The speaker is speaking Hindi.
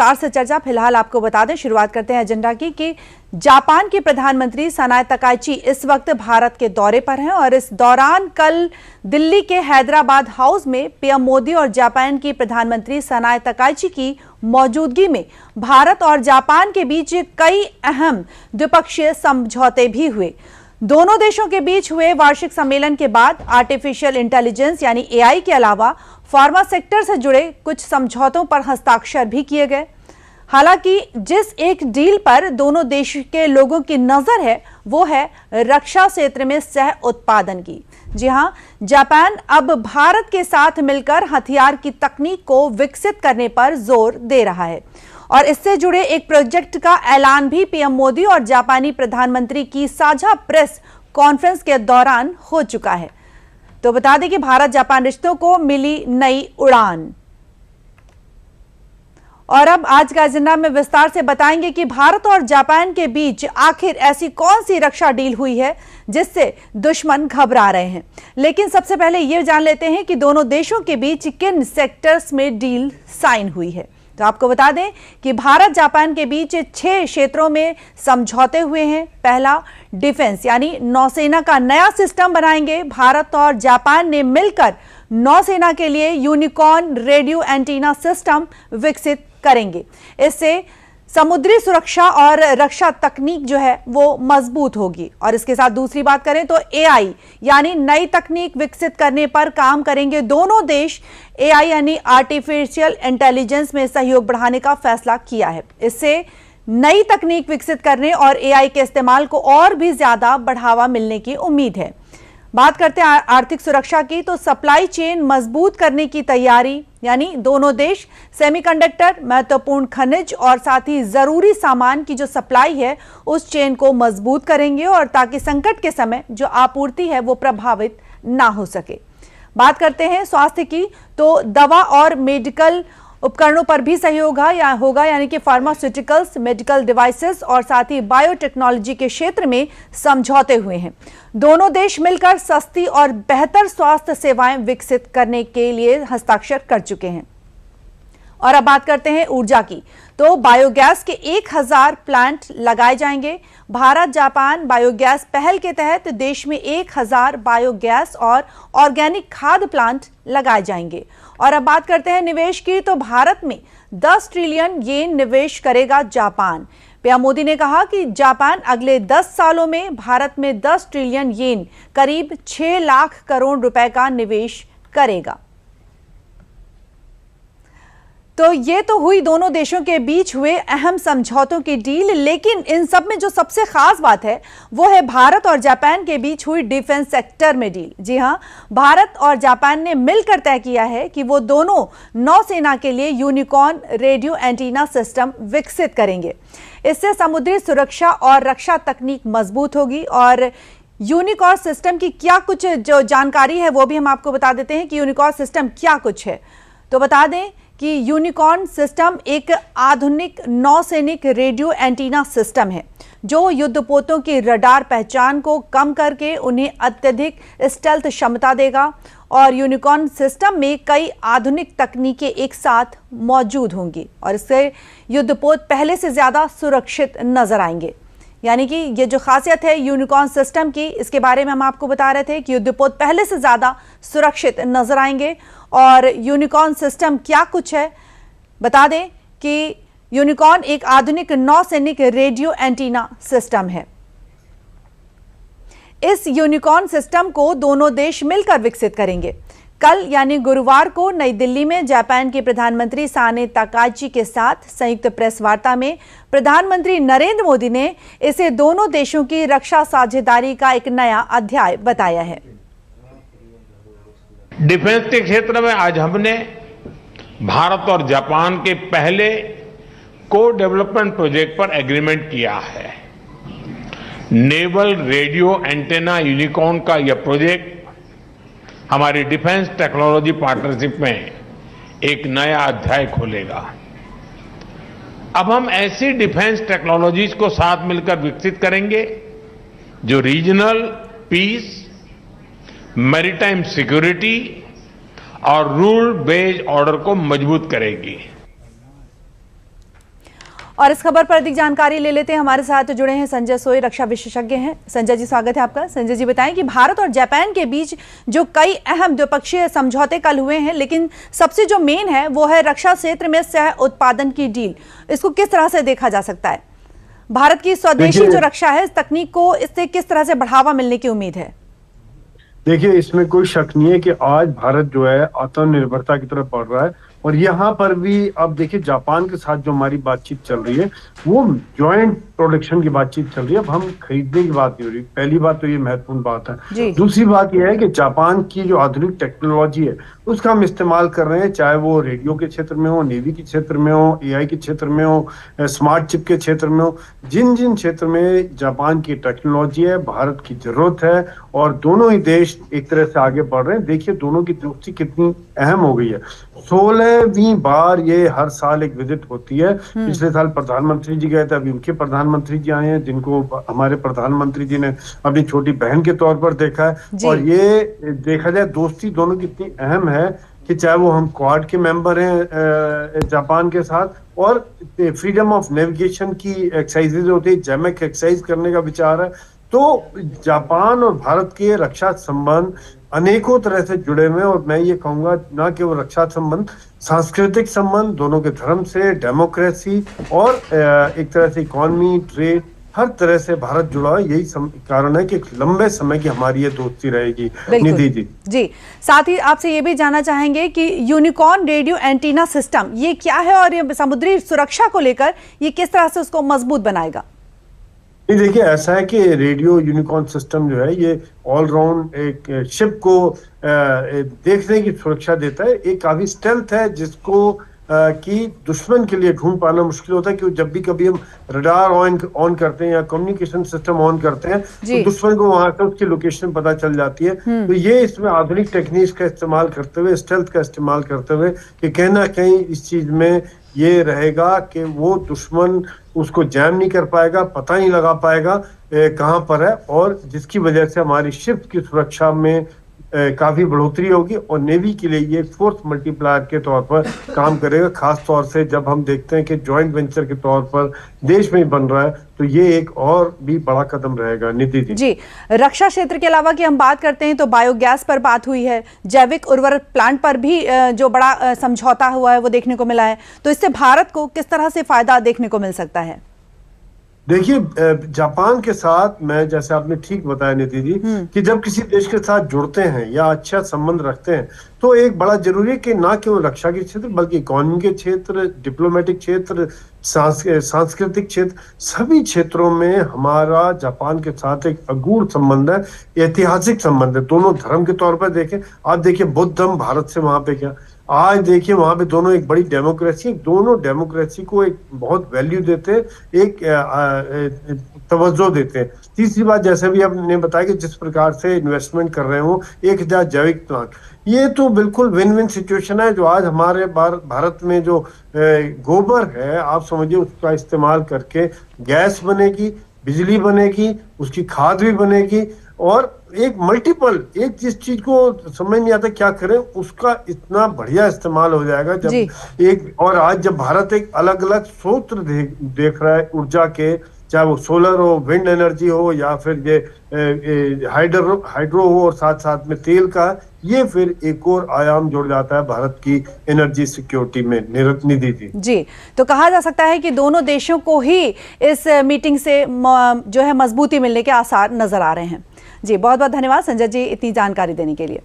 विस्तार से चर्चा। फिलहाल आपको बता दें, शुरुआत करते हैं एजेंडा की, कि जापान के प्रधानमंत्री सनाए तकाइची इस वक्त भारत के दौरे पर हैं और इस दौरान कल दिल्ली के हैदराबाद हाउस में पीएम मोदी और जापान की प्रधानमंत्री सनाए तकाइची की मौजूदगी में भारत और जापान के बीच कई अहम द्विपक्षीय समझौते भी हुए। दोनों देशों के बीच हुए वार्षिक सम्मेलन के बाद आर्टिफिशियल इंटेलिजेंस यानी एआई के अलावा फार्मा सेक्टर से जुड़े कुछ समझौतों पर हस्ताक्षर भी किए गए। हालांकि जिस एक डील पर दोनों देश के लोगों की नजर है वो है रक्षा क्षेत्र में सह उत्पादन की। जी हां, जापान अब भारत के साथ मिलकर हथियार की तकनीक को विकसित करने पर जोर दे रहा है और इससे जुड़े एक प्रोजेक्ट का ऐलान भी पीएम मोदी और जापानी प्रधानमंत्री की साझा प्रेस कॉन्फ्रेंस के दौरान हो चुका है। तो बता दें कि भारत जापान रिश्तों को मिली नई उड़ान। और अब आज का एजेंडा में विस्तार से बताएंगे कि भारत और जापान के बीच आखिर ऐसी कौन सी रक्षा डील हुई है जिससे दुश्मन घबरा रहे हैं। लेकिन सबसे पहले यह जान लेते हैं कि दोनों देशों के बीच किन सेक्टर्स में डील साइन हुई है। तो आपको बता दें कि भारत जापान के बीच 6 क्षेत्रों में समझौते हुए हैं। पहला, डिफेंस यानी नौसेना का नया सिस्टम बनाएंगे। भारत और जापान ने मिलकर नौसेना के लिए यूनिकॉर्न रेडियो एंटीना सिस्टम विकसित करेंगे। इससे समुद्री सुरक्षा और रक्षा तकनीक जो है वो मजबूत होगी। और इसके साथ दूसरी बात करें तो एआई यानी नई तकनीक विकसित करने पर काम करेंगे दोनों देश। एआई यानी आर्टिफिशियल इंटेलिजेंस में सहयोग बढ़ाने का फैसला किया है। इससे नई तकनीक विकसित करने और एआई के इस्तेमाल को और भी ज्यादा बढ़ावा मिलने की उम्मीद है। बात करते हैं आर्थिक सुरक्षा की, तो सप्लाई चेन मजबूत करने की तैयारी, यानी दोनों देश सेमीकंडक्टर, महत्वपूर्ण खनिज और साथ ही जरूरी सामान की जो सप्लाई है उस चेन को मजबूत करेंगे और ताकि संकट के समय जो आपूर्ति है वो प्रभावित ना हो सके। बात करते हैं स्वास्थ्य की, तो दवा और मेडिकल उपकरणों पर भी सहयोग होगा, यानी कि फार्मास्यूटिकल्स, मेडिकल डिवाइसेस और साथ ही बायोटेक्नोलॉजी के क्षेत्र में समझौते हुए हैं। दोनों देश मिलकर सस्ती और बेहतर स्वास्थ्य सेवाएं विकसित करने के लिए हस्ताक्षर कर चुके हैं। और अब बात करते हैं ऊर्जा की, तो बायोगैस के 1000 प्लांट लगाए जाएंगे। भारत जापान बायोगैस पहल के तहत देश में 1000 बायोगैस और ऑर्गेनिक खाद प्लांट लगाए जाएंगे। और अब बात करते हैं निवेश की, तो भारत में 10 ट्रिलियन येन निवेश करेगा जापान। पीएम मोदी ने कहा कि जापान अगले 10 सालों में भारत में 10 ट्रिलियन येन करीब 6 लाख करोड़ रुपए का निवेश करेगा। तो ये तो हुई दोनों देशों के बीच हुए अहम समझौतों की डील, लेकिन इन सब में जो सबसे खास बात है वो है भारत और जापान के बीच हुई डिफेंस सेक्टर में डील। जी हां, भारत और जापान ने मिलकर तय किया है कि वो दोनों नौसेना के लिए यूनिकॉर्न रेडियो एंटीना सिस्टम विकसित करेंगे। इससे समुद्री सुरक्षा और रक्षा तकनीक मजबूत होगी। और यूनिकॉर्न सिस्टम की क्या कुछ जो जानकारी है वो भी हम आपको बता देते हैं कि यूनिकॉर्न सिस्टम क्या कुछ है। तो बता दें कि यूनिकॉर्न सिस्टम एक आधुनिक नौसैनिक रेडियो एंटीना सिस्टम है जो युद्धपोतों की रडार पहचान को कम करके उन्हें अत्यधिक स्टेल्थ क्षमता देगा। और यूनिकॉर्न सिस्टम में कई आधुनिक तकनीकें एक साथ मौजूद होंगी और इससे युद्धपोत पहले से ज्यादा सुरक्षित नजर आएंगे। यानी कि ये जो खासियत है यूनिकॉर्न सिस्टम की, इसके बारे में हम आपको बता रहे थे कि युद्धपोत पहले से ज्यादा सुरक्षित नजर आएंगे। और यूनिकॉर्न सिस्टम क्या कुछ है, बता दें कि यूनिकॉर्न एक आधुनिक नौसैनिक रेडियो एंटीना सिस्टम है। इस यूनिकॉर्न सिस्टम को दोनों देश मिलकर विकसित करेंगे। कल यानी गुरुवार को नई दिल्ली में जापान के प्रधानमंत्री सनाए तकाइची के साथ संयुक्त प्रेस वार्ता में प्रधानमंत्री नरेंद्र मोदी ने इसे दोनों देशों की रक्षा साझेदारी का एक नया अध्याय बताया है। डिफेंस के क्षेत्र में आज हमने भारत और जापान के पहले को डेवलपमेंट प्रोजेक्ट पर एग्रीमेंट किया है। नेवल रेडियो एंटेना यूनिकॉर्न का यह प्रोजेक्ट हमारी डिफेंस टेक्नोलॉजी पार्टनरशिप में एक नया अध्याय खोलेगा। अब हम ऐसी डिफेंस टेक्नोलॉजीज को साथ मिलकर विकसित करेंगे जो रीजनल पीस, मैरीटाइम सिक्योरिटी और रूल बेस्ड ऑर्डर को मजबूत करेगी। और इस खबर पर अधिक जानकारी ले लेते हैं। हमारे साथ जुड़े हैं संजय सोई, रक्षा विशेषज्ञ हैं। संजय जी, स्वागत है आपका। संजय जी, बताएं कि भारत और जापान के बीच जो कई अहम द्विपक्षीय समझौते कल हुए हैं, लेकिन सबसे जो मेन है वो है रक्षा क्षेत्र में सह उत्पादन की डील। इसको किस तरह से देखा जा सकता है? भारत की स्वदेशी जो रक्षा है, इस तकनीक को इससे किस तरह से बढ़ावा मिलने की उम्मीद है? देखिए, इसमें कोई शक नहीं है कि आज भारत जो है आत्मनिर्भरता की तरफ बढ़ रहा है। और यहाँ पर भी अब देखिए, जापान के साथ जो हमारी बातचीत चल रही है वो जॉइंट प्रोडक्शन की बातचीत चल रही है। अब हम खरीदने की बात नहीं हो रही। पहली बात तो ये महत्वपूर्ण बात है। दूसरी बात यह है कि जापान की जो आधुनिक टेक्नोलॉजी है उसका हम इस्तेमाल कर रहे हैं, चाहे वो रेडियो के क्षेत्र में हो, नेवी के क्षेत्र में हो, एआई के क्षेत्र में हो, स्मार्ट चिप के क्षेत्र में हो। जिन जिन क्षेत्र में जापान की टेक्नोलॉजी है, भारत की जरूरत है, और दोनों ही देश एक तरह से आगे बढ़ रहे हैं। देखिए, दोनों की दोस्ती कितनी अहम हो गई है। 16वीं बार ये हर साल एक विजिट होती है। पिछले साल प्रधानमंत्री जी गए थे, अभी उनके प्रधानमंत्री जी आए हैं, जिनको हमारे प्रधानमंत्री जी ने अपनी छोटी बहन के तौर पर देखा है। और ये देखा जाए, दोस्ती दोनों की इतनी अहम है कि चाहे वो हम क्वाड के मेंबर हैं जापान के साथ, और फ्रीडम ऑफ नेविगेशन की एक्सरसाइजेज होती है, जैमेक एक्सरसाइज करने का विचार है। तो जापान और भारत के रक्षा संबंध अनेकों तरह से जुड़े हुए हैं। और मैं ये कहूंगा, ना केवल रक्षा संबंध, सांस्कृतिक संबंध, दोनों के धर्म से, डेमोक्रेसी और एक तरह से इकोनॉमी, ट्रेड, हर तरह से भारत जुड़ा है। यही कारण है कि लंबे समय की हमारी ये दोस्ती रहेगी। निधि जी, साथ ही आपसे ये भी जानना चाहेंगे कि यूनिकॉर्न रेडियो एंटीना सिस्टम ये क्या है, और ये समुद्री सुरक्षा को लेकर ये किस तरह से उसको मजबूत बनाएगा? देखिए, ऐसा है कि रेडियो यूनिकॉर्न सिस्टम जो है ये ऑलराउंड एक शिप को देखने की सुरक्षा देता है। एक काफी स्टेल्थ है जिसको कि दुश्मन के लिए ढूंढ पाना मुश्किल होता है, क्योंकि जब भी कभी हम रडार ऑन करते हैं या कम्युनिकेशन सिस्टम ऑन करते हैं तो दुश्मन को वहां से उसकी लोकेशन पता चल जाती है। तो ये इसमें आधुनिक टेक्निक्स का इस्तेमाल करते हुए, स्टेल्थ का इस्तेमाल करते हुए, कि कहीं ना कहीं इस चीज में ये रहेगा कि वो दुश्मन उसको जैम नहीं कर पाएगा, पता नहीं लगा पाएगा कहाँ पर है, और जिसकी वजह से हमारी शिप की सुरक्षा में काफी बढ़ोतरी होगी। और नेवी के लिए ये फोर्स मल्टीप्लायर के तौर पर काम करेगा, खास तौर से जब हम देखते हैं कि जॉइंट वेंचर के तौर पर देश में ही बन रहा है, तो ये एक और भी बड़ा कदम रहेगा। निधि जी, रक्षा क्षेत्र के अलावा की हम बात करते हैं तो बायोगैस पर बात हुई है, जैविक उर्वरक प्लांट पर भी जो बड़ा समझौता हुआ है वो देखने को मिला है। तो इससे भारत को किस तरह से फायदा देखने को मिल सकता है? देखिए, जापान के साथ, मैं जैसे आपने ठीक बताया निधि जी, कि जब किसी देश के साथ जुड़ते हैं या अच्छा संबंध रखते हैं तो एक बड़ा जरूरी है कि ना केवल रक्षा के क्षेत्र बल्कि इकोनॉमी के क्षेत्र, डिप्लोमेटिक क्षेत्र, सांस्कृतिक क्षेत्र, सभी क्षेत्रों में हमारा जापान के साथ एक अगूढ़ संबंध है, ऐतिहासिक संबंध है। दोनों धर्म के तौर पर देखें, आप देखिए बुद्ध धर्म भारत से वहां पे क्या, आज देखिए वहां पे दोनों एक बड़ी डेमोक्रेसी, दोनों डेमोक्रेसी को एक बहुत वैल्यू देते हैं, एक तवज्जो देते हैं। तीसरी बात, जैसे भी आपने बताया कि जिस प्रकार से इन्वेस्टमेंट कर रहे हो 1000 जैविक प्लांट, ये तो बिल्कुल विन विन सिचुएशन है। जो आज हमारे भारत में जो गोबर है, आप समझिए उसका इस्तेमाल करके गैस बनेगी, बिजली बनेगी, उसकी खाद भी बनेगी, और एक मल्टीपल, एक जिस चीज को समझ नहीं आता क्या करें, उसका इतना बढ़िया इस्तेमाल हो जाएगा जब एक। और आज जब भारत एक अलग अलग स्रोत देख रहा है ऊर्जा के, चाहे वो सोलर हो, विंड एनर्जी हो, या फिर ये हाइड्रो हो, और साथ साथ में तेल का, ये फिर एक और आयाम जुड़ जाता है भारत की एनर्जी सिक्योरिटी में। निधि जी, तो कहा जा सकता है कि दोनों देशों को ही इस मीटिंग से जो है मजबूती मिलने के आसार नजर आ रहे हैं। जी, बहुत बहुत धन्यवाद संजय जी इतनी जानकारी देने के लिए।